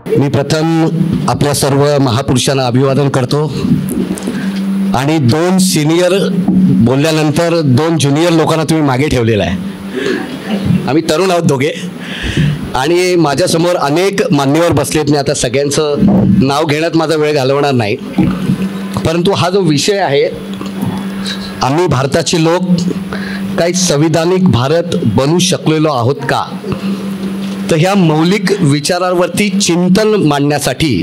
मी प्रथम आपल्या सर्व महापुरुषांना अभिवादन करतो आणि 2 सिनियर बोलल्यानंतर 2 ज्युनियर लोकांना तुम्ही मागे ठेवलेला आहे। आम्ही तरुण आहोत दोघे आणि माझ्यासमोर अनेक मान्यवर बसलेत। मी आता सगळ्यांचं नाव घेण्यात माझा वेळ घालवणार नाही, परंतु हा जो विषय आहे, आम्ही भारताचे लोक काही संविधानिक भारत बनू शकलेलो आहोत का, तर ह्या मौलिक विचारांवरती चिंतन मांडण्यासाठी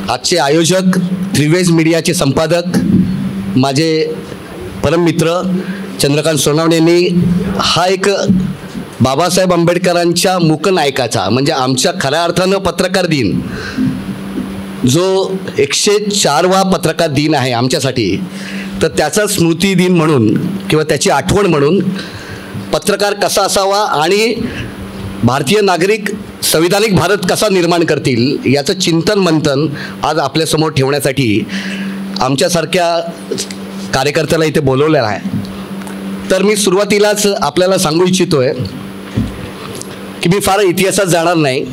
आजचे आयोजक, त्रिवेज मीडियाचे संपादक, माझे परममित्र चंद्रकांत सोनवणेंनी हा एक बाबासाहेब आंबेडकरांच्या मूकनायकाचा, म्हणजे आमच्या खऱ्या अर्थानं पत्रकार दिन, जो 104वा पत्रकार दिन आहे आमच्यासाठी, तर त्याचा स्मृती दिन म्हणून किंवा त्याची आठवण म्हणून पत्रकार कसा असावा आणि भारतीय नागरिक संविधानिक भारत कसा निर्माण करतील याचं चिंतन मंथन आज आपल्यासमोर ठेवण्यासाठी आमच्यासारख्या कार्यकर्त्याला इथे बोलवलेला आहे। तर मी सुरुवातीलाच आपल्याला सांगू इच्छितोय की मी फार इतिहासात जाणार नाही।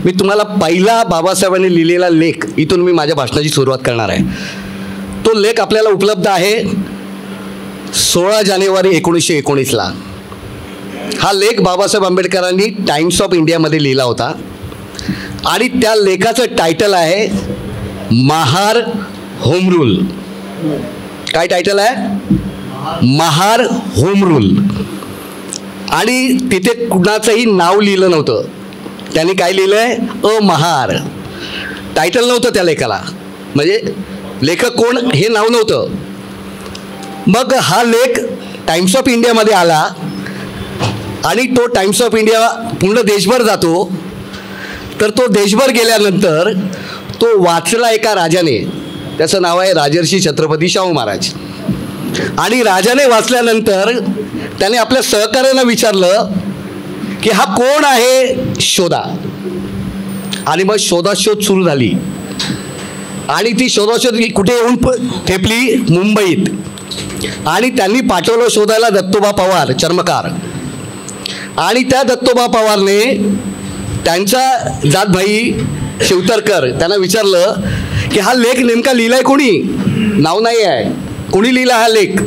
मी तुम्हाला पहिला बाबासाहेबांनी लिहिलेला लेख इथून मी माझ्या भाषणाची सुरुवात करणार आहे। तो लेख आपल्याला उपलब्ध आहे 16 जानेवारी 1919ला। हा लेख बाबासाहेब आंबेडकरांनी टाइम्स ऑफ इंडियामध्ये लिहिला होता आणि त्या लेखाचं टायटल आहे महार होम रूल। काय टायटल आहे? Mahar home rule. आणि तिथे कुणाचंही नाव लिहिलं नव्हतं, त्यांनी काय लिहिलंय? महार। टायटल नव्हतं त्या लेखाला, म्हणजे लेखक कोण हे नाव नव्हतं। मग हा लेख टाइम्स ऑफ इंडियामध्ये आला आणि तो टाइम्स ऑफ इंडिया पूर्ण देशभर जातो। तर तो देशभर गेल्यानंतर तो वाचला एका राजाने, त्याचं नाव आहे राजर्षी छत्रपती शाहू महाराज। आणि राजाने वाचल्यानंतर त्याने आपल्या सहकार्यांना विचारलं की हा कोण आहे, शोधा। आणि मग शोधाशोध सुरू झाली आणि ती शोधाशोध कुठे येऊन ठेपली? मुंबईत। आणि त्यांनी पाठवलं शोधायला दत्तोबा पवार, चर्मकार। आणि त्या दत्तोबा पवारने त्यांचा जातभाई शिवतरकर त्यांना विचारलं की हा लेख नेमका लिहिलाय कोणी? नाव नाही आहे, कोणी लिहिला हा लेख?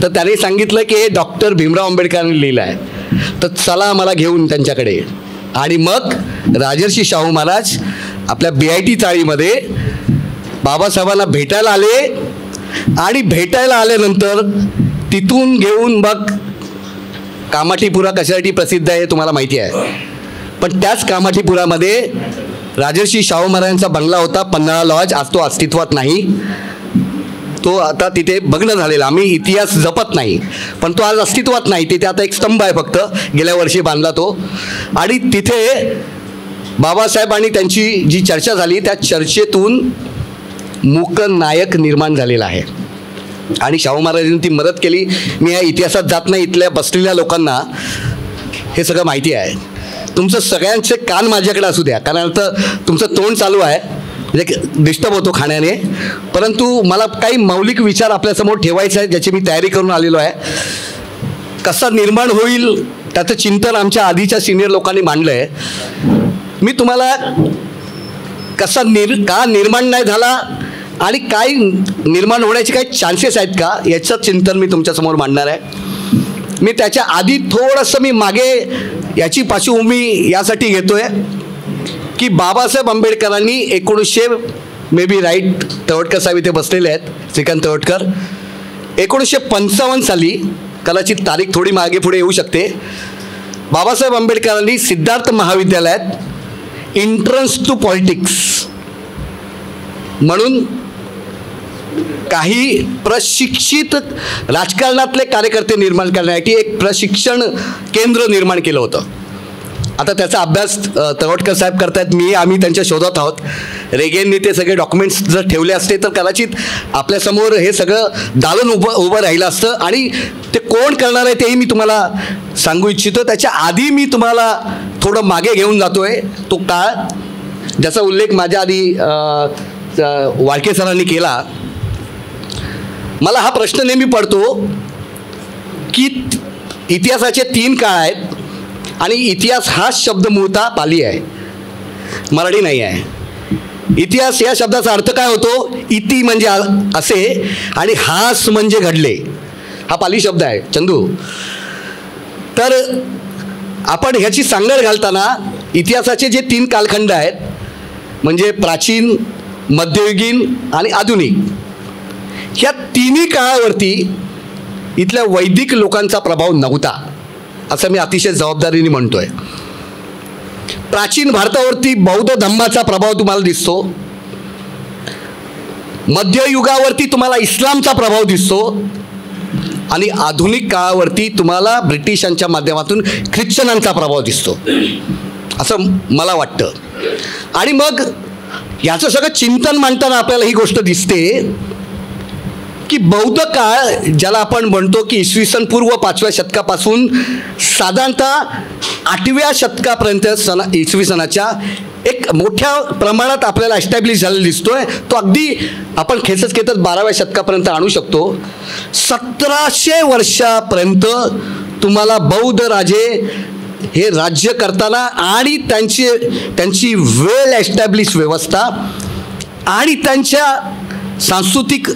तर त्यांनी सांगितलं की हे डॉक्टर भीमराव आंबेडकरांनी लिहिला आहे। तर चला मला घेऊन त्यांच्याकडे। आणि मग राजर्षी शाहू महाराज आपल्या BIT चाळीमध्ये बाबासाहेबांना भेटायला आले आणि भेटायला आल्यानंतर तिथून घेऊन मग कामाठीपुरा कशासाठी प्रसिद्ध आहे तुम्हाला माहिती आहे, पण त्याच कामाठीपुरामध्ये राजर्षी शाहू महाराजांचा बंगला होता, पन्हाळा लॉज। आज तो अस्तित्वात नाही, तो आता तिथे भग्न झालेला। आम्ही इतिहास जपत नाही, पण तो आज अस्तित्वात नाही। तिथे आता एक स्तंभ आहे फक्त, गेल्या वर्षी बांधला तो। आणि तिथे बाबासाहेब आणि त्यांची जी चर्चा झाली त्या चर्चेतून मूकनायक निर्माण झालेला आहे आणि शाहू महाराजांनी ती मदत केली। मी या इतिहासात जात नाही, इथल्या बसलेल्या लोकांना हे सगळं माहिती आहे। तुमचं सगळ्यांचे कान माझ्याकडे असू द्या, कारण आता तुमचं तोंड चालू आहे, म्हणजे डिस्टर्ब होतो खाण्याने। परंतु मला काही मौलिक विचार आपल्यासमोर ठेवायचे आहे, ज्याची मी तयारी करून आलेलो आहे। कसा निर्माण होईल त्याचं चिंतन आमच्या आधीच्या सिनियर लोकांनी मांडलं आहे। मी तुम्हाला कसा का निर्माण नाही झाला आणि काय निर्माण होण्याचे काही चान्सेस आहेत का याचं चिंतन मी तुमच्यासमोर मांडणार आहे। मी त्याच्या आधी थोडंसं मी मागे याची पार्श्वभूमी यासाठी घेतोय की बाबासाहेब आंबेडकरांनी 1900 मे बी राईट, तवटकर साहेब इथे बसलेले आहेत, श्रीकांत तवटकर, 1955 साली, कदाचित तारीख थोडी मागे पुढे येऊ शकते, बाबासाहेब आंबेडकरांनी सिद्धार्थ महाविद्यालयात एंट्रन्स टू पॉलिटिक्स म्हणून काही प्रशिक्षित राजकारणातले कार्यकर्ते निर्माण करण्यासाठी एक प्रशिक्षण केंद्र निर्माण केलं होतं। आता त्याचा अभ्यास तवटकर साहेब करतायत, आम्ही त्यांच्या शोधात आहोत। रेगेंनी ते सगळे डॉक्युमेंट्स जर ठेवले असते तर कदाचित आपल्यासमोर हे सगळं दालन उभं राहिलं असतं आणि ते कोण करणार आहे तेही मी तुम्हाला सांगू इच्छितो। त्याच्या आधी मी तुम्हाला थोडं मागे घेऊन जातोय, तो काळ ज्याचा उल्लेख माझ्या आधी वाळके सरांनी केला। मला हा प्रश्न नेहमी पडतो की इतिहासाचे 3 काळ आहेत आणि इतिहास हा शब्द मूळतः पाली आहे। मराठी नाही आहे. इतिहास या शब्दाचा अर्थ काय होतो? इति म्हणजे असे आणि हास म्हणजे घडले. हा पाली शब्द आहे चंदू. तर आपण ह्याची सांगड घालताना इतिहासाचे जे 3 कालखंड आहेत म्हणजे प्राचीन, मध्ययुगीन आणि आधुनिक, ह्या तिन्ही काळावरती इथल्या वैदिक लोकांचा प्रभाव नव्हता असं मी अतिशय जबाबदारीने म्हणतोय. प्राचीन भारतावरती बौद्ध धम्माचा प्रभाव तुम्हाला दिसतो. मध्ययुगावरती तुम्हाला इस्लामचा प्रभाव दिसतो आणि आधुनिक काळावरती तुम्हाला ब्रिटिशांच्या माध्यमातून ख्रिश्चनांचा प्रभाव दिसतो असं मला वाटतं. आणि मग याचं सगळं चिंतन मांडताना आपल्याला ही गोष्ट दिसते की बौद्ध काळ ज्याला आपण म्हणतो की इसवी सन पूर्व 5व्या शतकापासून साधारणतः 8व्या शतकापर्यंत इसवी सनाच्या एक मोठ्या प्रमाणात आपल्याला एस्टॅब्लिश झालेला दिसतोय. तो अगदी आपण खेचत 12व्या शतकापर्यंत आणू शकतो. 1700 वर्षापर्यंत तुम्हाला बौद्ध राजे हे राज्य करताना आणि त्यांची वेल एस्टॅब्लिश व्यवस्था आणि त्यांच्या सांस्कृतिक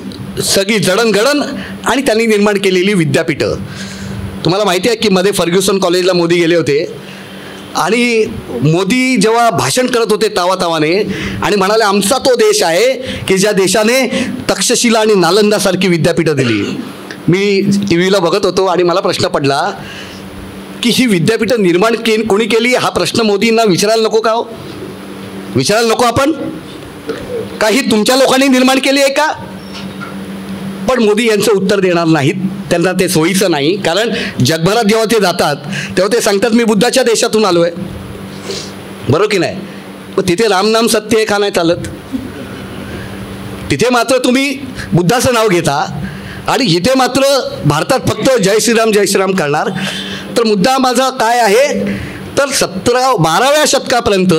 सगळी जडणघडण आणि त्यांनी निर्माण केलेली विद्यापीठं. तुम्हाला माहिती आहे की मध्ये फर्ग्युसन कॉलेजला मोदी गेले होते आणि मोदी जेव्हा भाषण करत होते तावातावाने आणि म्हणाले आमचा तो देश आहे की ज्या देशाने तक्षशिला आणि नालंदासारखी विद्यापीठं दिली. मी टी व्हीला बघत होतो आणि मला प्रश्न पडला की ही विद्यापीठं निर्माण कोणी केली हा प्रश्न मोदींना विचारायला नको का हो? विचारायला नको आपण का ही तुमच्या लोकांनी निर्माण केली आहे का? पण मोदी यांचं उत्तर देणार नाहीत. त्यांना ते सोयीचं नाही. कारण जगभरात जेव्हा ते जातात तेव्हा ते सांगतात मी बुद्धाच्या देशातून आलो आहे. बरोबर की नाही? मग तिथे रामनाम सत्य आहे का नाही चालत? तिथे मात्र तुम्ही बुद्धाचं नाव घेता आणि इथे मात्र भारतात फक्त जय श्रीराम करणार. तर मुद्दा माझा काय आहे तर 12व्या शतकापर्यंत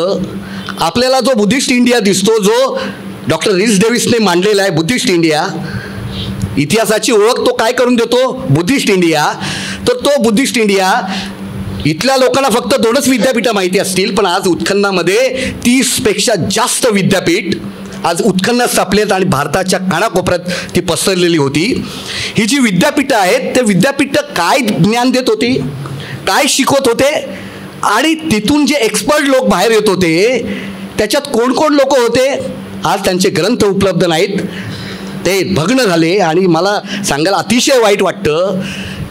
आपल्याला जो बुद्धिस्ट इंडिया दिसतो, जो डॉक्टर रीस डेव्हिसने मांडलेला आहे बुद्धिस्ट इंडिया, इतिहासाची ओळख तो काय करून देतो? Buddhist India. तर तो बुद्धिस्ट इंडिया इथल्या लोकांना फक्त 2च विद्यापीठं माहिती असतील, पण आज उत्खननामध्ये 30पेक्षा जास्त विद्यापीठ आज उत्खननात सापलेत आणि भारताच्या कानाकोपऱ्यात ती पसरलेली होती. ही जी विद्यापीठं आहेत ते विद्यापीठं काय ज्ञान देत होती, काय शिकवत होते आणि तिथून जे एक्सपर्ट लोक बाहेर येत होते त्याच्यात कोण कोण लोक होते? आज त्यांचे ग्रंथ उपलब्ध नाहीत, ते भग्न झाले. आणि मला सांगायला अतिशय वाईट वाटतं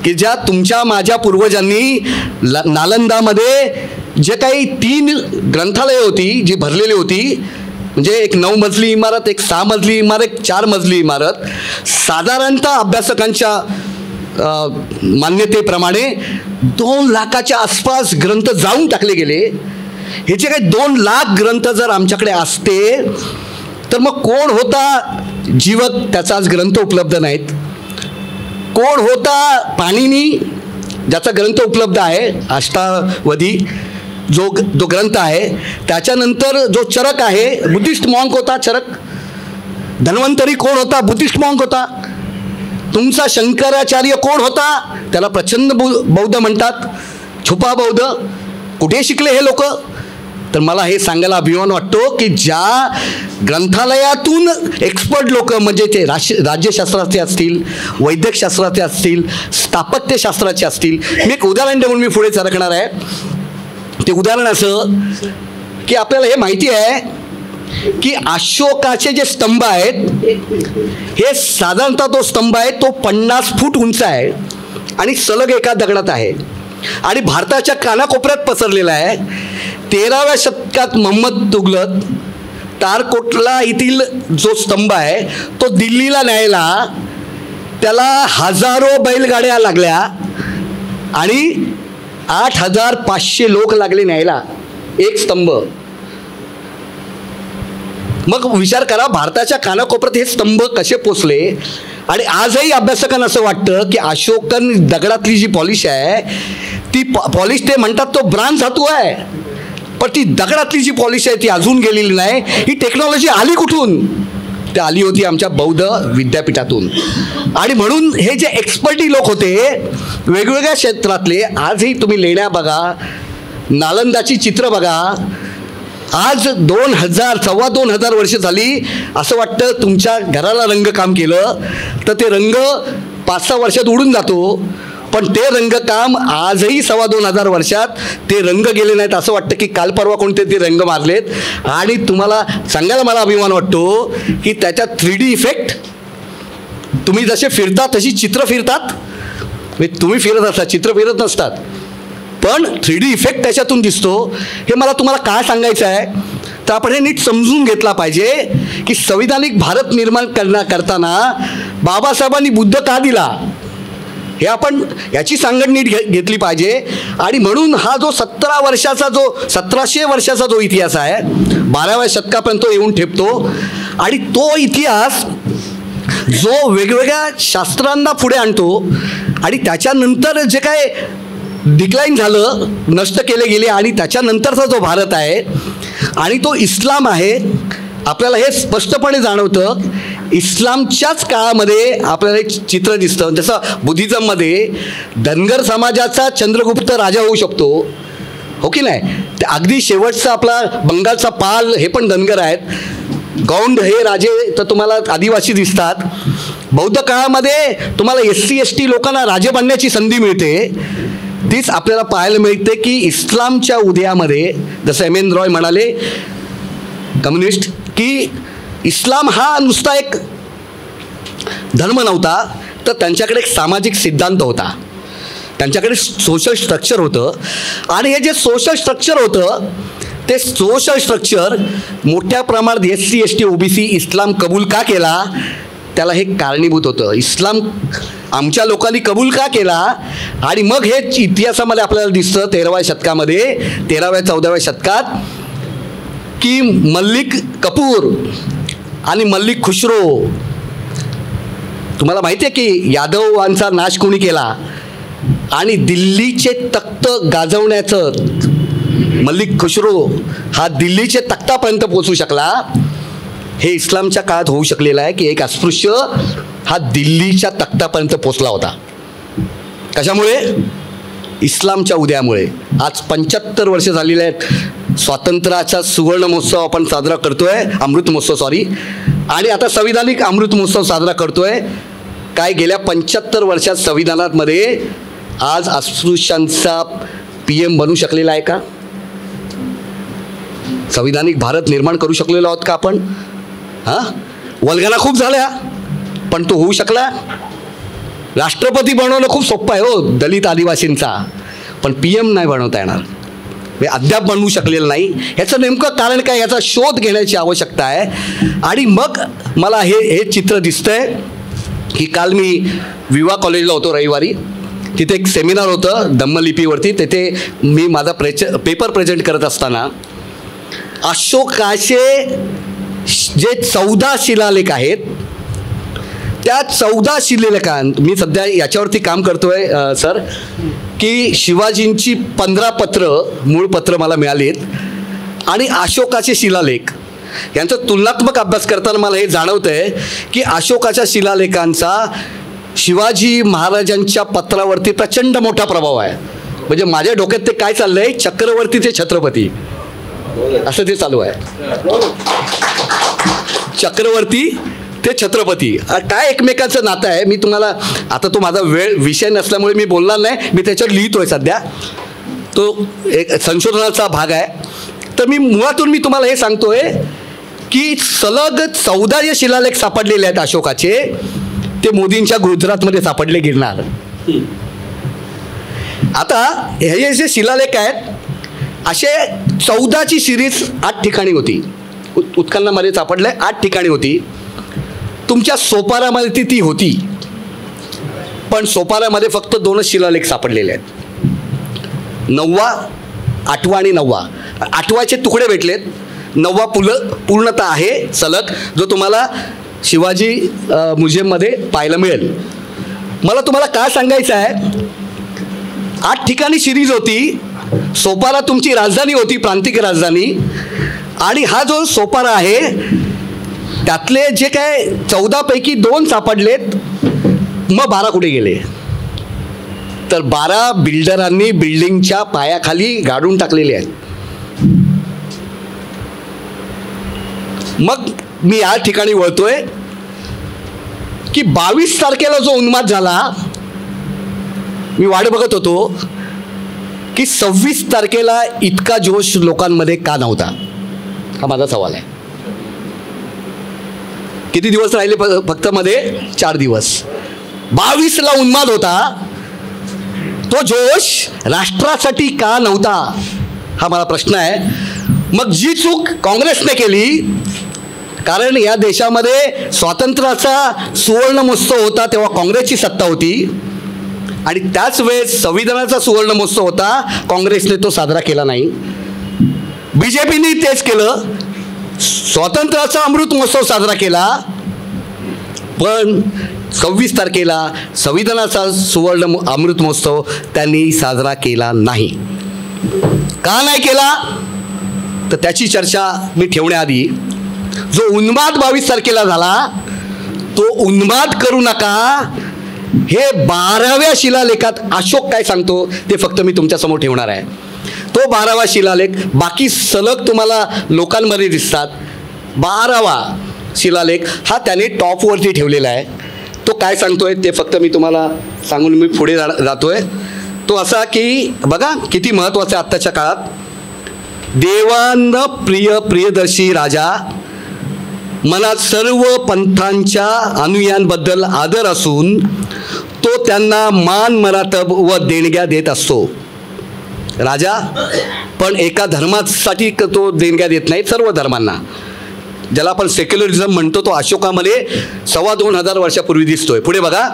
की ज्या तुमच्या माझ्या पूर्वजांनी नालंदामध्ये जे काही 3 ग्रंथालयं होती जी भरलेली होती, म्हणजे एक 9 मजली इमारत, एक 6 मजली इमारत, एक 4 मजली इमारत, साधारणतः अभ्यासकांच्या मान्यतेप्रमाणे 2 लाखाच्या आसपास ग्रंथ जाऊन टाकले गेले. हे जे काही 2 लाख ग्रंथ जर आमच्याकडे असते तर मग कोण होता जीवक? त्याचा आज ग्रंथ उपलब्ध नाहीत. कोण होता पाणिनी ज्याचा ग्रंथ उपलब्ध आहे, अष्टावधी जो ग्रंथ आहे. त्याच्यानंतर जो चरक आहे बुद्धिस्ट मॉन्क होता चरक. धन्वंतरी कोण होता? बुद्धिस्ट मॉन्क होता. तुमचा शंकराचार्य कोण होता? त्याला प्रचंड बौद्ध म्हणतात, छुपा बौद्ध. कुठे शिकले हे लोक? तर मला हे सांगायला अभिमान वाटतो की ज्या ग्रंथालयातून एक्सपर्ट लोक म्हणजे ते राज्यशास्त्राचे असतील, वैद्यकशास्त्राचे असतील, स्थापत्यशास्त्राचे असतील. मी एक उदाहरण देऊन मी पुढे सरकणार आहे. ते उदाहरण असं की आपल्याला हे माहिती आहे की अशोकाचे जे स्तंभ आहेत हे साधारणतः तो स्तंभ आहे तो 50 फूट उंच आहे आणि सलग एका दगडात आहे आणि भारताच्या कानाकोपऱ्यात पसरलेला आहे. 13व्या शतकात मोहम्मद तुघलक तारकोटला येथील जो स्तंभ आहे तो दिल्लीला न्यायला त्याला हजारो बैलगाड्या लागल्या आणि 8500 लोक लागले न्यायला एक स्तंभ. मग विचार करा भारताच्या कानाकोपऱ्यात हे स्तंभ कसे पोचले. आणि आजही अभ्यासकांना असं वाटतं की अशोकन दगडातली जी पॉलिश आहे ती पॉलिश ते म्हणतात तो ब्रांज धातू आहे, पण ती दगडातली जी पॉलिश आहे ती अजून गेलेली नाही. ही टेक्नॉलॉजी आली कुठून? ते आली होती आमच्या बौद्ध विद्यापीठातून. आणि म्हणून हे जे एक्सपर्टी लोक होते वेगवेगळ्या क्षेत्रातले, आजही तुम्ही लेण्या बघा, नालंदाची चित्र बघा, आज 2,000 वर्ष झाली. असं वाटतं तुमच्या घराला रंगकाम केलं तर ते रंग 5-6 वर्षात उडून जातो, पण ते रंगकाम आजही 2,500 वर्षात ते रंग गेले नाहीत. असं वाटतं की काल परवा कोणते ते रंग मारलेत. आणि तुम्हाला सांगायला मला अभिमान वाटतो की त्याच्यात 3D इफेक्ट, तुम्ही जसे फिरता तशी चित्र फिरतात. तुम्ही फिरत असता, चित्र फिरत नसतात, पण 3D इफेक्ट त्याच्यातून दिसतो. हे मला तुम्हाला काय सांगायचं आहे तर आपण हे नीट समजून घेतला पाहिजे की संविधानिक भारत निर्माण करताना बाबासाहेबांनी बुद्ध का दिला, हे आपण याची सांगड नीट घेतली पाहिजे. आणि म्हणून हा जो 1700 वर्षाचा जो इतिहास आहे 12व्या शतकापर्यंत येऊन ठेपतो. आणि तो इतिहास जो वेगवेगळ्या शास्त्रांना पुढे आणतो आणि त्याच्यानंतर जे काय डिक्लाईन झालं, नष्ट केले गेले, आणि त्याच्यानंतरचा जो भारत आहे आणि तो इस्लाम आहे, आपल्याला हे स्पष्टपणे जाणवतं. इस्लामच्याच काळामध्ये आपल्याला एक चित्र दिसतं. जसं बुद्धिझममध्ये धनगर समाजाचा चंद्रगुप्त राजा होऊ शकतो, हो की नाही. ते अगदी शेवटचा आपला बंगालचा पाल हे पण धनगर आहेत. गौंड हे राजे तर तुम्हाला आदिवासी दिसतात. बौद्ध काळामध्ये तुम्हाला SC ST लोकांना राजे बनण्याची संधी मिळते. तीच आपल्याला पाहायला मिळते की इस्लामच्या उदयामध्ये, जसं M.N. रॉय म्हणाले कम्युनिस्ट, की इस्लाम हा नुसता एक धर्म नव्हता, तर त्यांच्याकडे एक सामाजिक सिद्धांत होता, त्यांच्याकडे सोशल स्ट्रक्चर होतं. आणि हे जे सोशल स्ट्रक्चर होतं ते सोशल स्ट्रक्चर मोठ्या प्रमाणात SC ST OBC इस्लाम कबूल का केला, त्याला हे कारणीभूत होतं. इस्लाम आमच्या लोकांनी कबूल का केला. आणि मग हे इतिहासामध्ये आपल्याला दिसतं 13व्या शतकामध्ये, 13व्या-14व्या शतकात, की मल्लिक कपूर आणि मल्लिक खुसरो, तुम्हाला माहिती आहे की यादवांचा नाश कोणी केला आणि दिल्लीचे तख्त गाजवण्याचं, मल्लिक खुसरो हा दिल्लीचे तख्तापर्यंत पोहोचू शकला. हे इस्लामच्या काळात होऊ शकलेलं आहे की एक अस्पृश्य हा दिल्लीच्या तख्तापर्यंत पोचला होता. कशामुळे? इस्लामच्या उदयामुळे. आज 75 वर्ष झालेले आहेत. स्वातंत्र्याचा सुवर्ण महोत्सव आपण साजरा करतोय, अमृत महोत्सव सॉरी, आणि आता संविधानिक अमृत महोत्सव साजरा करतोय. काय गेल्या 75 वर्षात संविधानामध्ये आज अस्पृश्यांचा PM बनू शकलेला आहे का? संविधानिक भारत निर्माण करू शकलेलो आहोत का आपण? वल्गना खूप झाल्या, पण तो होऊ शकला. राष्ट्रपती बनवणं खूप सोपं आहे हो दलित आदिवासींचा, पण PM नाही बनवता येणार, अद्याप बनवू शकलेलं नाही. ह्याचं नेमकं कारण काय, याचा शोध घेण्याची आवश्यकता आहे. आणि मग मला हे चित्र दिसतंय की काल मी विवा कॉलेजला होतो रविवारी, तिथे एक सेमिनार होतं धम्मलिपीवरती. तिथे मी माझा पेपर प्रेझेंट करत असताना अशोकाचे जे 14 शिलालेख आहेत, त्या 14 शिलालेखांत मी सध्या याच्यावरती काम करतोय सर, की शिवाजींची 15 पत्र, मूळ पत्र मला मिळालीत आणि अशोकाचे शिलालेख यांचा तुलनात्मक अभ्यास करताना मला हे जाणवतंय की अशोकाच्या शिलालेखांचा शिवाजी महाराजांच्या पत्रावरती प्रचंड मोठा प्रभाव आहे. म्हणजे माझ्या डोक्यात ते काय चाललंय, चक्रवर्ती ते छत्रपती असं ते चालू आहे. चक्रवर्ती ते छत्रपती काय एकमेकांचं नातं आहे. मी तुम्हाला आता, तो माझा विषय नसल्यामुळे मी बोलणार नाही, मी त्याच्यावर लिहितोय सध्या, तो एक संशोधनाचा भाग आहे. तर मी मुळातून मी तुम्हाला हे सांगतोय की सलग 14 जे शिलालेख सापडलेले आहेत अशोकाचे, ते मोदींच्या गुजरातमध्ये सापडले गिरणार. आता हे जे शिलालेख आहेत असे 14ची सिरीज 8 ठिकाणी होती, उत्खननामध्ये सापडले 8 ठिकाणी होती. तुमच्या सोपारामध्ये ती होती, पण सोपारामध्ये फक्त 2च शिलालेख सापडलेले आहेत, 9वा, 8वा आणि 9वा. 8वाचे तुकडे भेटलेत, 9वा पूर्णतः आहे सलग, जो तुम्हाला शिवाजी म्युझियममध्ये पाहायला मिळेल. मला तुम्हाला काय सांगायचं आहे, 8 ठिकाणी सिरीज होती. सोपारा तुमची राजधानी होती, प्रांतिक राजधानी. आणि हा जो सोपारा आहे त्यातले जे काय 14 पैकी 2 सापडलेत, मग 12 कुठे गेले? तर 12 बिल्डरांनी बिल्डिंगच्या पायाखाली गाडून टाकलेले आहेत. मग मी या ठिकाणी वळतोय की 22 तारखेला जो उन्माद झाला, मी वाट बघत होतो की 26 तारखेला इतका जोश लोकांमध्ये का नव्हता, हा माझा सवाल आहे. किती दिवस राहिले फक्त मध्ये? 4 दिवस. 22ला उन्माद होता, तो जोश राष्ट्रासाठी का नव्हता, हा मला प्रश्न आहे. मग जी चूक काँग्रेसने केली, कारण या देशामध्ये स्वातंत्र्याचा सुवर्ण महोत्सव होता तेव्हा काँग्रेसची सत्ता होती, आणि त्याच वेळेस संविधानाचा सुवर्ण महोत्सव होता, काँग्रेसने तो साजरा केला नाही. बीजेपीने तेच केलं, स्वातंत्र्याचा अमृत महोत्सव साजरा केला, पण 26 तारखेला संविधानाचा सुवर्ण अमृत महोत्सव त्यांनी साजरा केला नाही. का नाही केला तर त्याची चर्चा मी ठेवण्याआधी, जो उन्माद 22 तारखेला झाला तो उन्माद करू नका, हे 12व्या शिलालेखात अशोक काय सांगतो ते फक्त मी तुमच्यासमोर ठेवणार आहे. तो 12वा शिलालेख, बाकी सलग तुम्हाला लोकांमध्ये दिसतात, 12वा शिलालेख हा त्याने टॉपवरती ठेवलेला आहे. तो काय सांगतोय ते फक्त मी तुम्हाला सांगून मी पुढे जातोय. तो असा की बघा किती महत्त्वाचं आहे आत्ताच्या काळात. देवांना प्रियदर्शी राजा, मनात सर्व पंथांच्या अनुयायांबद्दल आदर असून तो त्यांना मान मरातब व देणग्या देत असतो. राजा पण एका धर्मासाठी तो देणग्या देत नाही, सर्व धर्मांना, ज्याला आपण सेक्युलरिझम म्हणतो, तो अशोकामध्ये 2,500 वर्षापूर्वी दिसतोय. पुढे बघा,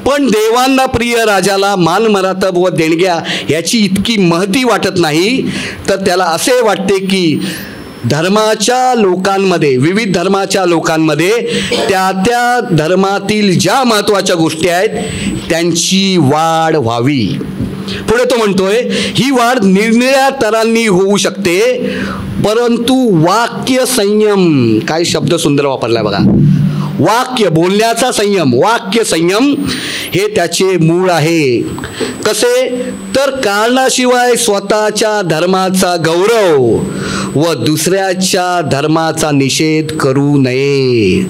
पण देवांना प्रिय राजाला मान मरातब व देणग्या याची इतकी महती वाटत नाही, तर त्याला असे वाटते की धर्माच्या लोकांमध्ये, विविध धर्माच्या लोकांमध्ये त्या धर्मातील ज्या महत्त्वाच्या गोष्टी आहेत त्यांची वाढ व्हावी. पुढे तो म्हणतोय, ही वाढ निरनिराळ्या तऱ्हांनी होऊ शकते, परंतु वाक्य संयम, काय शब्द सुंदर वापरलाय बघा, वाक्य बोलण्याचा संयम, वाक्य संयम हे त्याचे मूळ आहे. कसे तर कारणाशिवाय स्वतःच्या धर्माचा गौरव व दुसऱ्याच्या धर्माचा निषेध करू नये.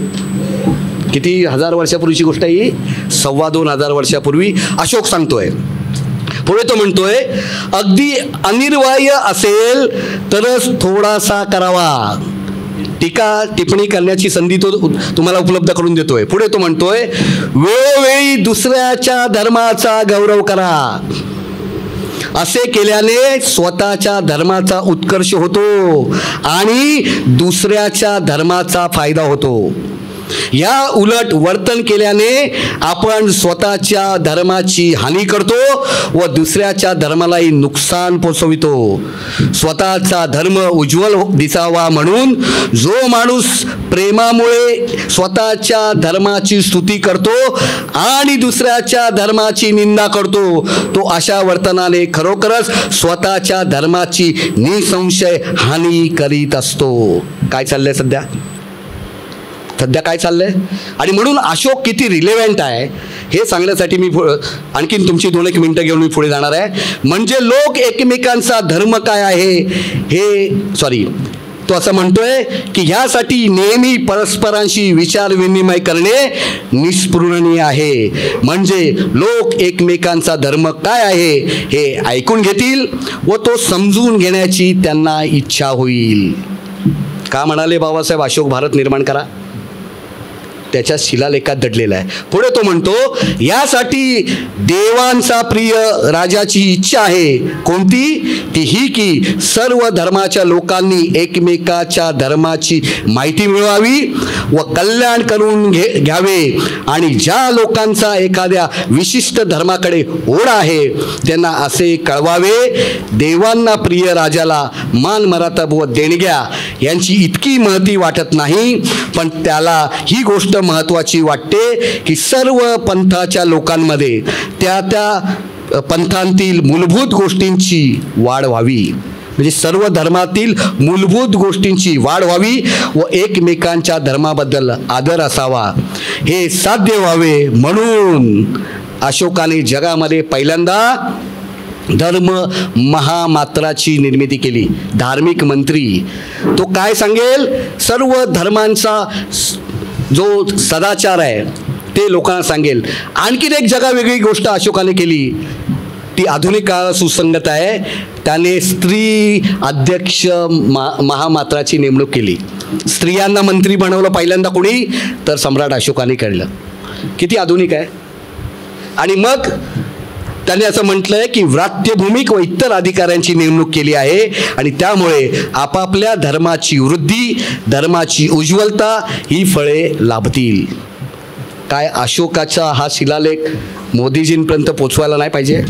किती हजार वर्षापूर्वीची गोष्ट आहे ही? 2,500 वर्षापूर्वी अशोक सांगतोय. पुढे तो म्हणतोय, अगदी अनिवार्य असेल तरच थोडासा करावा. टीका टिप्पणी करण्याची संधी तो तुम्हाला उपलब्ध करून देतोय. पुढे तो म्हणतोय, वेळोवेळी दुसऱ्याच्या धर्माचा गौरव करा. असे केल्याने स्वतःच्या धर्माचा उत्कर्ष होतो आणि दुसऱ्याच्या धर्माचा फायदा होतो. या उलट वर्तन केल्याने आपण स्वतःच्या धर्माची हानी करतो व दुसऱ्याच्या धर्मालाही नुकसान पोचवितो. स्वतःचा धर्म उज्ज्वल दिसावा म्हणून जो माणूस प्रेमामुळे स्वतःच्या धर्माची स्तुती करतो आणि दुसऱ्याच्या धर्माची निंदा करतो, तो अशा वर्तनाने खरोखरच स्वतःच्या धर्माची निसंशय हानी करीत असतो. काय चाललंय सध्या काय चाललंय? आणि म्हणून अशोक किती रिलेव्हंट आहे हे सांगण्यासाठी मी आणखीन तुमची 2-1 मिनिटं घेऊन मी पुढे जाणार आहे. म्हणजे लोक एकमेकांचा धर्म काय आहे हे तो असं म्हणतोय की ह्यासाठी नेहमी परस्परांशी विचार विनिमय करणे निस्पृहणीय आहे. म्हणजे लोक एकमेकांचा धर्म काय आहे हे ऐकून घेतील व तो समजून घेण्याची त्यांना इच्छा होईल. का म्हणाले बाबासाहेब अशोक भारत निर्माण करा? त्याच्या शिलालेखात दडलेला आहे. पुढे तो म्हणतो, यासाठी देवांचा प्रिय राजाची इच्छा आहे. कोणती? ती ही की सर्व धर्माच्या लोकांनी एकमेकाच्या धर्माची माहिती मिळवावी व कल्याण करून घ्यावे आणि ज्या लोकांचा एखाद्या विशिष्ट धर्माकडे ओढ आहे त्यांना असे कळवावे. देवांना प्रिय राजाला मान मरातब व देणग्या यांची इतकी महती वाटत नाही, पण त्याला ही गोष्ट महत्त्वाची वाटते की सर्व पंथाच्या लोकांमध्ये त्या पंथांतील मूलभूत गोष्टींची वाढ व्हावी. म्हणजे सर्व धर्मातील मूलभूत गोष्टींची वाढ व्हावी व एकमेकांच्या धर्माबद्दल आदर असावा. हे साध्य व्हावे म्हणून अशोकाने जगामध्ये पहिल्यांदा धर्म महामात्राची निर्मिती केली. धार्मिक मंत्री तो काय सांगेल, सर्व धर्मांचा जो सदाचार आहे ते लोकांना सांगेल. आणखीन एक जगावेगळी गोष्ट अशोकाने केली, ती आधुनिक काळाला सुसंगत आहे. त्याने स्त्री अध्यक्ष महामात्राची नेमणूक केली. स्त्रियांना मंत्री बनवलं पहिल्यांदा कोणी, तर सम्राट अशोकाने केलं. किती आधुनिक आहे. आणि मग त्याने असं म्हटलंय की व्रात्यभूमिक व इतर अधिकाऱ्यांची नेमणूक केली आहे आणि त्यामुळे आपापल्या धर्माची वृद्धी, धर्माची उज्ज्वलता ही फळे लाभतील. काय अशोकाचा हा शिलालेख मोदीजींपर्यंत पोचवायला नाही पाहिजे?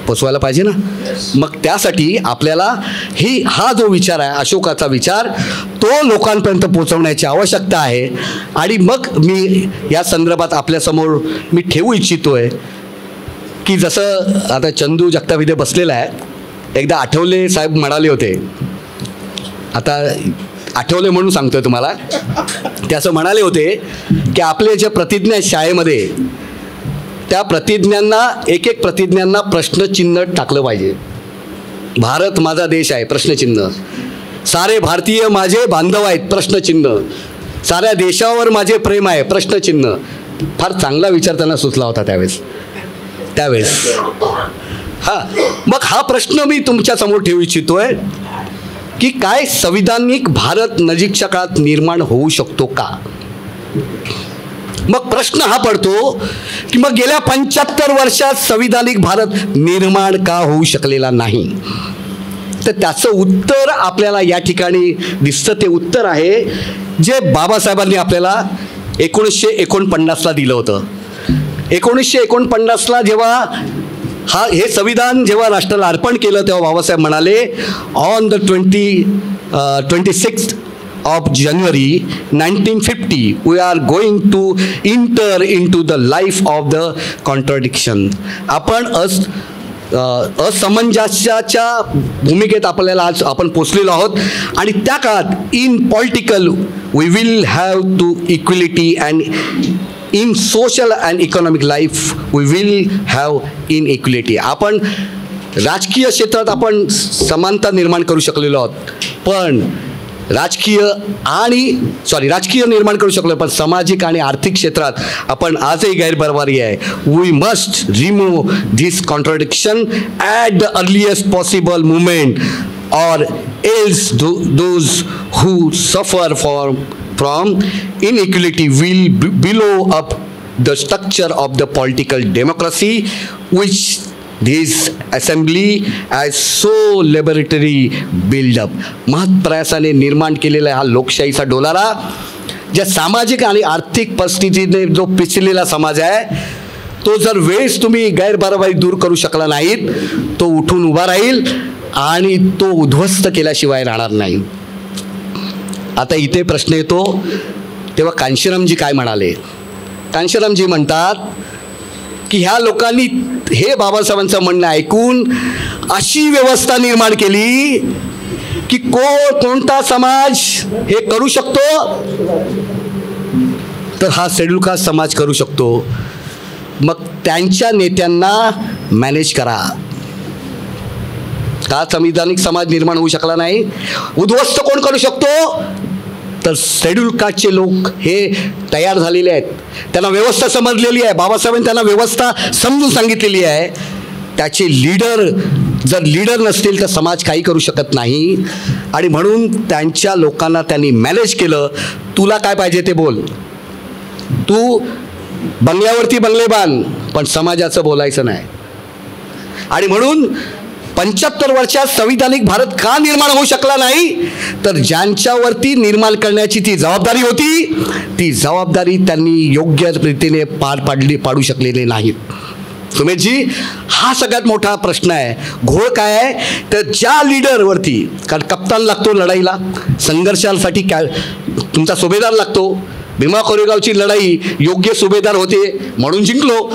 पोचवायला पाहिजे ना. मग त्यासाठी आपल्याला हा जो विचार आहे अशोकाचा विचार, तो लोकांपर्यंत पोचवण्याची आवश्यकता आहे. आणि मग मी या संदर्भात आपल्यासमोर मी ठेवू इच्छितोय की जसं आता चंदू जगताप इथे बसलेला आहे, एकदा आठवले साहेब म्हणाले होते, आता आठवले म्हणून सांगतोय तुम्हाला, ते असं म्हणाले होते की आपले जे प्रतिज्ञा आहेत शाळेमध्ये, त्या प्रतिज्ञांना एक एक प्रतिज्ञांना प्रश्नचिन्ह टाकलं पाहिजे. भारत माझा देश आहे प्रश्नचिन्ह, सारे भारतीय माझे बांधव आहेत प्रश्नचिन्ह, साऱ्या देशावर माझे प्रेम आहे प्रश्नचिन्ह. फार चांगला विचार त्यांना सुचला होता त्यावेळेस. मग हा प्रश्न मी तुमच्या समोर ठेवू इच्छितोय की काय संविधानिक भारत नजीकच्या काळात निर्माण होऊ शकतो का. मग प्रश्न हा पडतो की मग गेल्या 75 वर्षात संविधानिक भारत निर्माण का होऊ शकलेला नाही. तर त्याचं उत्तर आपल्याला या ठिकाणी दिसतं. ते उत्तर आहे जे बाबासाहेबांनी आपल्याला 1949ला दिलं होतं. 1949ला जेव्हा हे संविधान जेव्हा राष्ट्राला अर्पण केलं तेव्हा बाबासाहेब म्हणाले, on the 26th of January 1950 we are going to enter into the life of the contradiction. आपण असमंजस्याच्या भूमिकेत आपल्याला आज आपण पोचलेलो आहोत. आणि त्या काळात in political we will have to equality and in social and economic life we will have inequality. आपण राजकीय क्षेत्रात आपण समानता निर्माण करू शकलेलो आहोत, पण राजकीय निर्माण करू शकलो, पण सामाजिक आणि आर्थिक क्षेत्रात आपण आजही गैरबरोबरी आहे. We must remove this contradiction at the earliest possible moment or else those who suffer from inequality will blow up the structure of the political democracy which this assembly has so laboratory build up. महत्प्रयासाने निर्माण केलेला हा लोकशाहीचा डोलारा, ज्या सामाजिक आणि आर्थिक परिस्थितीने जो पिचलेला समाज आहे, तो जर वेळेस तुम्ही गैरबरोबरी दूर करू शकला नाहीत, तो उठून उभा राहील आणि तो उद्ध्वस्त केल्याशिवाय राहणार नाही. आता इथे प्रश्न येतो, तेव्हा कांशीरामजी काय म्हणाले. कांशीरामजी म्हणतात की ह्या लोकांनी हे बाबासाहेबांचं म्हणणं ऐकून अशी व्यवस्था निर्माण केली की कोणता समाज हे करू शकतो, तर हा शेड्यूल कास्ट समाज करू शकतो. मग त्यांच्या नेत्यांना मॅनेज करा. का संविधानिक समाज निर्माण होऊ शकला नाही? उद्ध्वस्त कोण करू शकतो? तर शेड्यूल कास्टचे लोक हे तयार झालेले आहेत, त्यांना व्यवस्था समजलेली आहे. बाबासाहेबांनी त्यांना व्यवस्था समजून सांगितलेली आहे. त्याचे जर लीडर नसतील तर समाज काही करू शकत नाही. आणि म्हणून त्यांच्या लोकांना त्यांनी मॅनेज केलं. तुला काय पाहिजे ते बोल, तू बंगल्यावरती बंगले बांध, पण समाजाचं बोलायचं नाही. आणि म्हणून 75 वर्षात संविधानिक भारत का निर्माण होऊ शकला नाही, तर ज्यांच्यावरती निर्माण करण्याची ती जबाबदारी होती, ती जबाबदारी त्यांनी योग्य रीतीने पाडू शकलेले नाहीत. सुमेशजी, हा सगळ्यात मोठा प्रश्न आहे. घोळ काय आहे, तर ज्या लीडरवरती, कारण कप्तान लागतो लढाईला, संघर्षासाठी तुमचा सुभेदार लागतो. भीमा कोरेगावची लढाई योग्य सुभेदार होते म्हणून जिंकलो,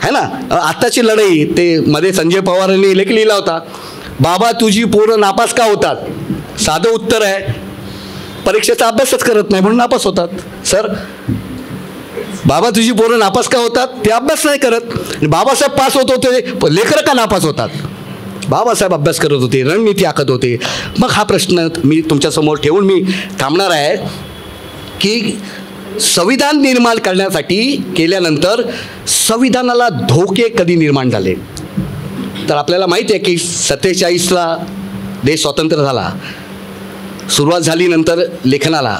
है ना. आत्ताची लढाई, ते मध्ये संजय पवारांनी लेख लिहिला होता, बाबा तुझी पोरं नापास का होतात. साधं उत्तर आहे, परीक्षेचा अभ्यासच करत नाही म्हणून नापास होतात. सर बाबा तुझी पोरं नापास का होतात? ते अभ्यास नाही करत. आणि बाबासाहेब पास होत होते, लेकरं का नापास होतात? बाबासाहेब अभ्यास करत होते, रणनीती आखत होते. मग हा प्रश्न मी तुमच्यासमोर ठेवून मी थांबणार आहे की संविधान निर्माण करण्यासाठी केल्यानंतर संविधानाला धोके कधी निर्माण झाले. तर आपल्याला माहिती आहे की 47ला देश स्वतंत्र झाला, सुरुवात झाली नंतर लेखनाला.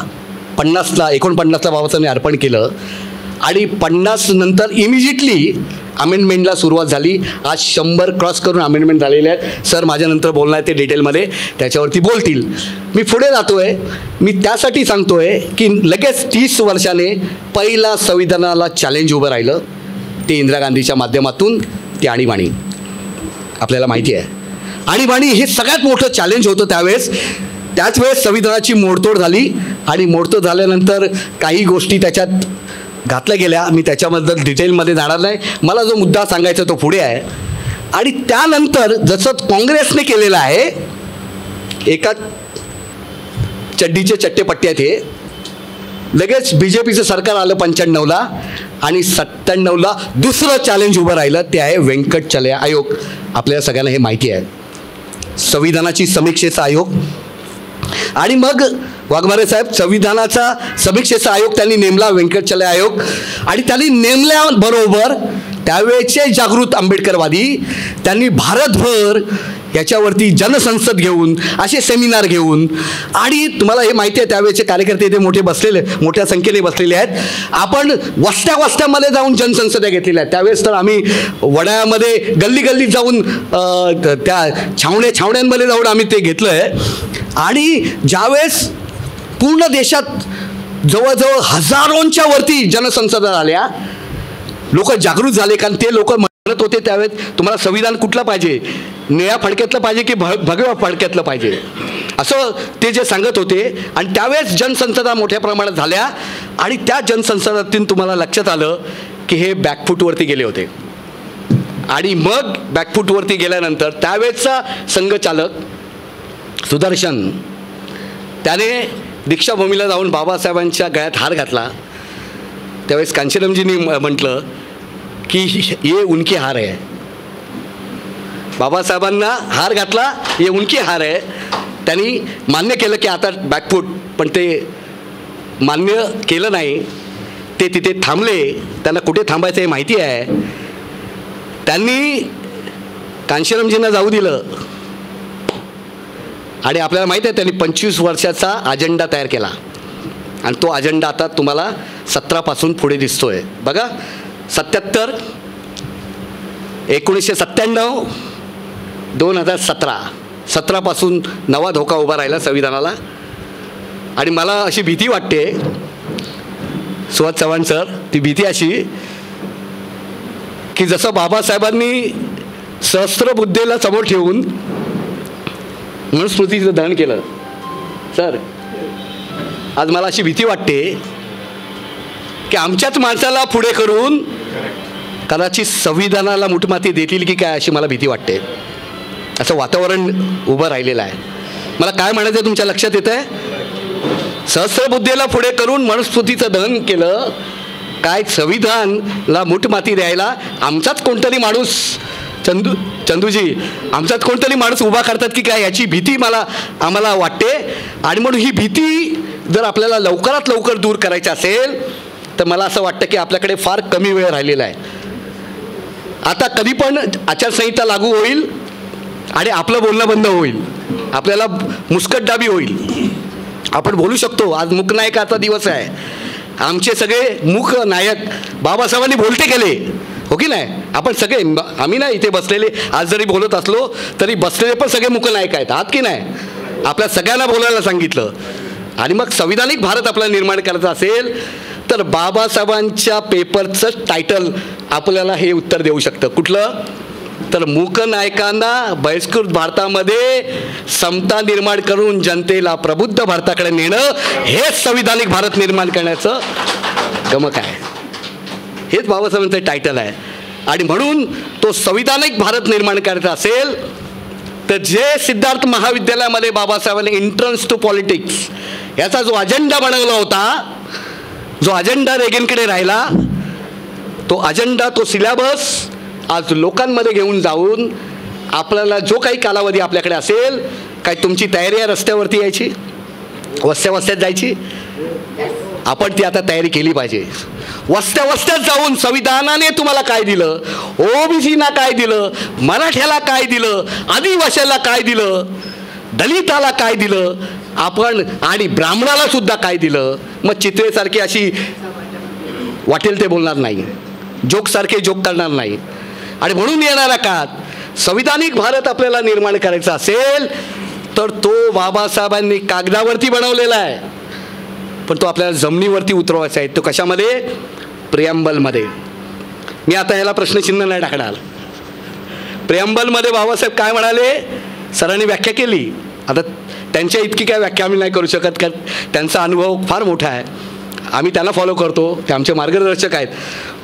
49ला बाबासाहेबांनी अर्पण केलं आणि 50 नंतर इमिजिएटली अमेंडमेंटला सुरुवात झाली. आज 100 क्रॉस करून अमेंडमेंट झालेले आहेत. सर माझ्यानंतर बोलणार आहे ते डिटेलमध्ये, त्याच्यावरती बोलतील. मी पुढे जातो आहे. मी त्यासाठी सांगतो आहे की लगेच 30 वर्षाने पहिला संविधानाला चॅलेंज उभं राहिलं, ते इंदिरा गांधीच्या माध्यमातून, ते आणीबाणी. आपल्याला माहिती आहे आणीबाणी हे सगळ्यात मोठं चॅलेंज होतं त्यावेळेस. त्याच वेळेस संविधानाची मोडतोड झाली आणि मोडतोड झाल्यानंतर काही गोष्टी त्याच्यात घातल्या गेल्या. मी त्याच्याबद्दल डिटेलमध्ये जाणार नाही. मला जो मुद्दा सांगायचा तो पुढे आहे. आणि त्यानंतर जसं काँग्रेसने केलेलं आहे, एका चड्डीचे चट्टे आहेत हे, लगेच BJPचं सरकार आलं 95ला आणि 97ला दुसरं चॅलेंज उभं राहिलं, ते आहे व्यंकटचलय आयोग. आपल्याला सगळ्यांना हे माहिती आहे, संविधानाची समीक्षेचा आयोग. आणि मग वाघमारे साहेब संविधानाचा समीक्षेचा आयोग त्यांनी नेमला, व्यंकटचलय आयोग. आणि त्यांनी नेमल्याबरोबर त्यावेळेचे जागृत आंबेडकरवादी त्यांनी भारतभर याच्यावरती जनसंसद घेऊन, असे सेमिनार घेऊन, आणि तुम्हाला हे माहिती आहे त्यावेळेचे कार्यकर्ते इथे मोठ्या संख्येने बसलेले आहेत. आपण वस्त्यामध्ये जाऊन जनसंसदा घेतलेल्या आहेत. त्यावेळेस तर आम्ही वडाळ्यामध्ये गल्ली जाऊन त्या छावण्यांमध्ये जाऊन आम्ही ते घेतलं आहे. आणि ज्यावेळेस पूर्ण देशात जवळजवळ हजारोंच्या वरती जनसंसदा झाल्या, लोक जागृत झाले. कारण ते लोक म्हणत होते त्यावेळेस तुम्हाला संविधान कुठलं पाहिजे, निळ्या फडक्यातलं पाहिजे की भगव्या फडक्यातलं पाहिजे, असं ते जे सांगत होते. आणि त्यावेळेस जनसंसदा मोठ्या प्रमाणात झाल्या. आणि त्या जनसंसदातून तुम्हाला लक्षात आलं की हे बॅकफूटवरती गेले होते. आणि मग बॅकफूटवरती गेल्यानंतर त्यावेळेसचा संघचालक सुदर्शन, त्याने दीक्षाभूमीला जाऊन बाबासाहेबांच्या गळ्यात हार घातला. त्यावेळेस कांशीरामजींनी म्हटलं की ये उनकी हार आहे. बाबासाहेबांना हार घातला, ये उनकी हार आहे. त्यांनी मान्य केलं की आता बॅकफूट, पण ते मान्य केलं नाही. ते तिथे थांबले. त्यांना कुठे थांबायचं हे माहिती आहे. त्यांनी कांशीरामजींना जाऊ दिलं. आणि आपल्याला माहिती आहे त्यांनी 25 वर्षाचा अजेंडा तयार केला. आणि तो अजेंडा आता तुम्हाला 17पासून पुढे दिसतोय. बघा, 77, 1997, 2017, 17पासून नवा धोका उभा राहिला संविधानाला. आणि मला अशी भीती वाटते सुहास चव्हाण सर, ती भीती अशी की जसं बाबासाहेबांनी सहस्त्रबुद्धेला समोर ठेवून मनुस्मृतीचं दहन केलं सर, आज मला अशी भीती वाटते की आमच्याच माणसाला पुढे करून कदाचित संविधानाला मुठमाती देतील की काय, अशी मला भीती वाटते. असं वातावरण उभं राहिलेलं आहे. मला काय म्हणायचं आहे तुमच्या लक्षात येतं आहे? सहस्त्रबुद्धेला पुढे करून मनुस्मृतीचं दहन केलं. काय संविधानला मुठमाती द्यायला आमचाच कोणतरी माणूस, चंदूजी, आमचाच कोणतरी माणूस उभा करतात की काय, याची भीती आम्हाला वाटते. आणि म्हणून ही भीती जर आपल्याला लवकरात लवकर दूर करायची असेल तर मला असं वाटतं की आपल्याकडे फार कमी वेळ राहिलेला आहे. आता कधी पण आचारसंहिता लागू होईल आणि आपलं बोलणं बंद होईल, आपल्याला मुस्कटदाबी होईल. आपण बोलू शकतो. आज मूकनायकाचा दिवस आहे. आमचे सगळे मूक नायक बाबासाहेबांनी बोलते केले, हो की नाही? आपण सगळे, आम्ही ना इथे बसलेले आज जरी बोलत असलो तरी बसलेले पण सगळे मूकनायक आहेत, आहात की नाही? आपल्या सगळ्यांना बोलायला सांगितलं. आणि मग संविधानिक भारत आपल्याला निर्माण करायचा असेल तर बाबासाहेबांच्या पेपरचं टायटल आपल्याला हे उत्तर देऊ शकतं. कुठलं? तर मूकनायकांना बहिष्कृत भारतामध्ये समता निर्माण करून जनतेला प्रबुद्ध भारताकडे नेणं, हेच संविधानिक भारत निर्माण करण्याचं गमक आहे. हेच बाबासाहेबांचं टायटल आहे. आणि म्हणून तो संविधानिक भारत निर्माण करायचा असेल तर जे सिद्धार्थ महाविद्यालयामध्ये बाबासाहेबांनी एंट्रन्स टू पॉलिटिक्स याचा जो अजेंडा बनवला होता, जो अजेंडा रेगनकडे राहिला, तो अजेंडा, तो सिलेबस आज लोकांमध्ये घेऊन जाऊन आपल्याला जो काही कालावधी आपल्याकडे असेल, काय तुमची तयारी आहे रस्त्यावरती यायची, वस्त्यात जायची? आपण ती आता तयारी केली पाहिजे. वस्त्यात जाऊन संविधानाने तुम्हाला काय दिलं, ओबीसीना काय दिलं, मराठ्याला काय दिलं, आदिवासीला काय दिलं, दलिताला काय दिलं आपण, आणि ब्राह्मणाला सुद्धा काय दिलं. मग चित्रेसारखी अशी वाटेल ते बोलणार नाही, जोकसारखे जोक करणार नाही. आणि म्हणून येणाऱ्या काळात संविधानिक भारत आपल्याला निर्माण करायचा असेल तर तो बाबासाहेबांनी कागदावरती बनवलेला आहे, पण तो आपल्याला जमिनीवरती उतरवायचा आहे. तो कशामध्ये? प्रिअम्बलमध्ये. मी आता याला प्रश्नचिन्ह नाही टाकणार. प्रिअम्बलमध्ये बाबासाहेब काय म्हणाले, सरांनी व्याख्या केली. आता त्यांच्या इतकी काय व्याख्या आम्ही नाही करू शकत, कारण त्यांचा अनुभव फार मोठा आहे. आम्ही त्यांना फॉलो करतो, ते आमचे मार्गदर्शक आहेत.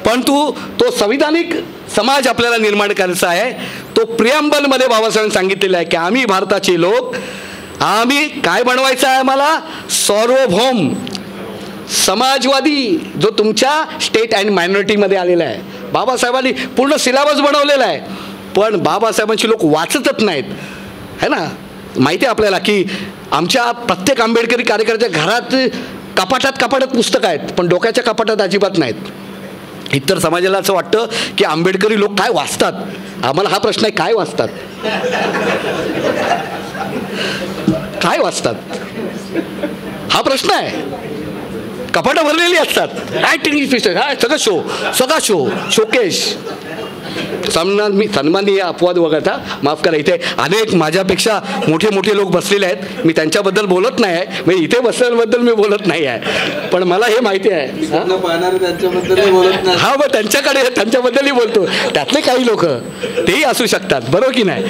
पण तो संविधानिक समाज आपल्याला निर्माण करायचा आहे. तो प्रिअम्बलमध्ये बाबासाहेबांनी सांगितलेलं आहे की आम्ही भारताचे लोक, आम्ही काय बनवायचं आहे, आम्हाला सार्वभौम समाजवादी, जो तुमच्या स्टेट अँड मायनॉरिटीमध्ये आलेला आहे. बाबासाहेबांनी पूर्ण सिलेबस बनवलेला आहे, पण बाबासाहेबांची लोक वाचतच नाहीत, है ना. माहिती आहे आपल्याला की आमच्या प्रत्येक आंबेडकरी कार्यकर्त्याच्या घरात कपाटात पुस्तकं आहेत, पण डोक्याच्या कपाटात अजिबात नाहीत. इतर समाजाला असं वाटतं की आंबेडकरी लोक काय वाचतात. आम्हाला हा प्रश्न आहे, काय वाचतात, काय वाचतात, हा प्रश्न आहे. कपाटं भरलेली असतात, सगळा शोकेश. सन्माननीय अपवाद वगळता, माफ करा, इथे अनेक माझ्यापेक्षा मोठे लोक बसलेले आहेत. मी त्यांच्याबद्दल बोलत नाही आहे, म्हणजे इथे बसल्याबद्दल मी बोलत नाही आहे, पण मला हे माहिती आहे. हा, मग त्यांच्याबद्दलही बोलतो. त्यातले काही लोक तेही असू शकतात, बरोबर की नाही.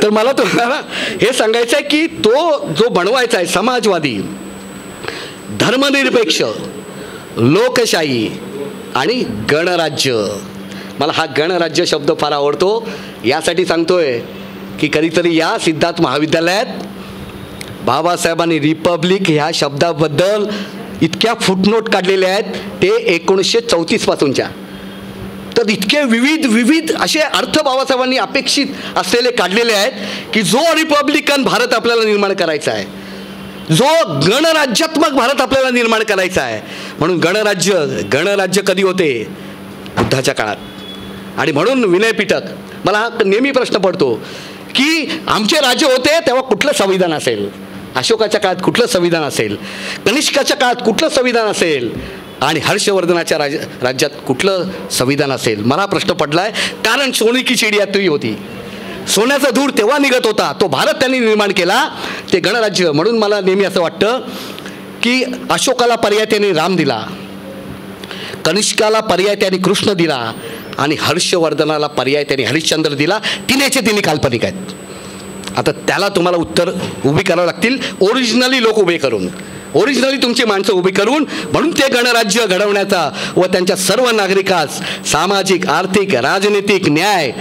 तर मला तुम्हाला हे सांगायचं आहे की तो जो बनवायचा आहे समाजवादी, धर्मनिरपेक्ष, लोकशाही आणि गणराज्य. मला हा गणराज्य शब्द फार आवडतो. यासाठी सांगतोय की कधीतरी या सिद्धार्थ महाविद्यालयात बाबासाहेबांनी रिपब्लिक ह्या शब्दाबद्दल इतक्या फुटनोट काढलेल्या आहेत, ते 1934 पासूनच्या. तर इतके विविध असे अर्थ बाबासाहेबांनी अपेक्षित असलेले काढलेले आहेत की जो रिपब्लिकन भारत आपल्याला निर्माण करायचा आहे, जो गणराज्यात्मक भारत आपल्याला निर्माण करायचा आहे. म्हणून गणराज्य कधी होते? बुद्धाच्या काळात. आणि म्हणून विनय पिटक, मला हा नेहमी प्रश्न पडतो की आमचे राज्य होते तेव्हा कुठलं संविधान असेल, अशोकाच्या काळात कुठलं संविधान असेल, कनिष्काच्या काळात कुठलं संविधान असेल, आणि हर्षवर्धनाच्या राज्यात कुठलं संविधान असेल. मला प्रश्न पडला आहे, कारण सोने की चिडिया ती होती. सोन्याचा धूर तेव्हा निघत होता, तो भारत त्यांनी निर्माण केला, ते गणराज्य. म्हणून मला नेहमी असं वाटतं की अशोकाला पर्याय त्याने राम दिला, कनिष्काला पर्याय त्याने कृष्ण दिला, आणि हर्षवर्धनाला पर्याय त्याने हरिश्चंद्र दिला. तिन्ही काल्पनिक आहेत. आता त्याला तुम्हाला उत्तर उभी करावं लागतील, ओरिजिनली लोक उभे करून, ओरिजिनली तुमची माणसं उभी करून. म्हणून ते गणराज्य घडवण्याचा व त्यांच्या सर्व नागरिकास सामाजिक, आर्थिक, राजनैतिक न्याय,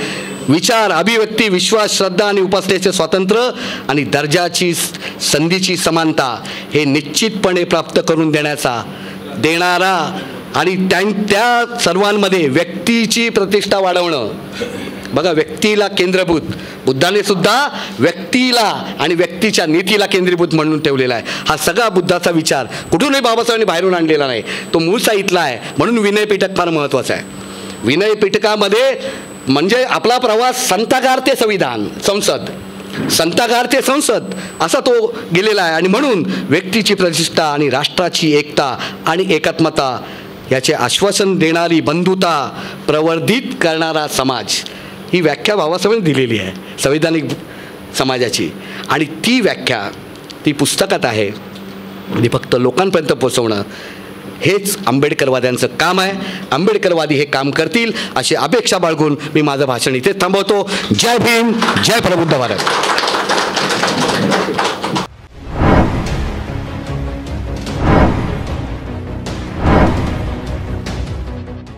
विचार, अभिव्यक्ती, विश्वास, श्रद्धा आणि उपासनेचे स्वातंत्र्य आणि दर्जाची, संधीची समानता हे निश्चितपणे प्राप्त करून देणारा आणि त्या सर्वांमध्ये व्यक्तीची प्रतिष्ठा वाढवणं. बघा, व्यक्तीला केंद्रभूत, बुद्धाने सुद्धा व्यक्तीला आणि व्यक्तीच्या नीतीला केंद्रीभूत म्हणून ठेवलेला आहे. हा सगळा बुद्धाचा विचार कुठूनही बाबासाहेबांनी बाहेरून आणलेला नाही, तो मूळचा इथला आहे. म्हणून विनय पिटक फार महत्त्वाचा आहे. विनय पिटकामध्ये म्हणजे आपला प्रवास संतागार ते संविधान संसद, संतागार ते संसद असा तो गेलेला आहे. आणि म्हणून व्यक्तीची प्रतिष्ठा आणि राष्ट्राची एकता आणि एकात्मता याचे आश्वासन देणारी, बंधुता प्रवर्धित करणारा समाज, ही व्याख्या बाबासाहेबांनी दिलेली आहे संविधानिक समाजाची. आणि ती व्याख्या ती पुस्तकात आहे, ती फक्त लोकांपर्यंत पोहोचवणं हेच आंबेडकरवाद्यांचं काम आहे. आंबेडकरवादी हे काम करतील अशी अपेक्षा बाळगून मी माझं भाषण इथे थांबवतो. जय भीम, जय प्रबुद्ध भारत.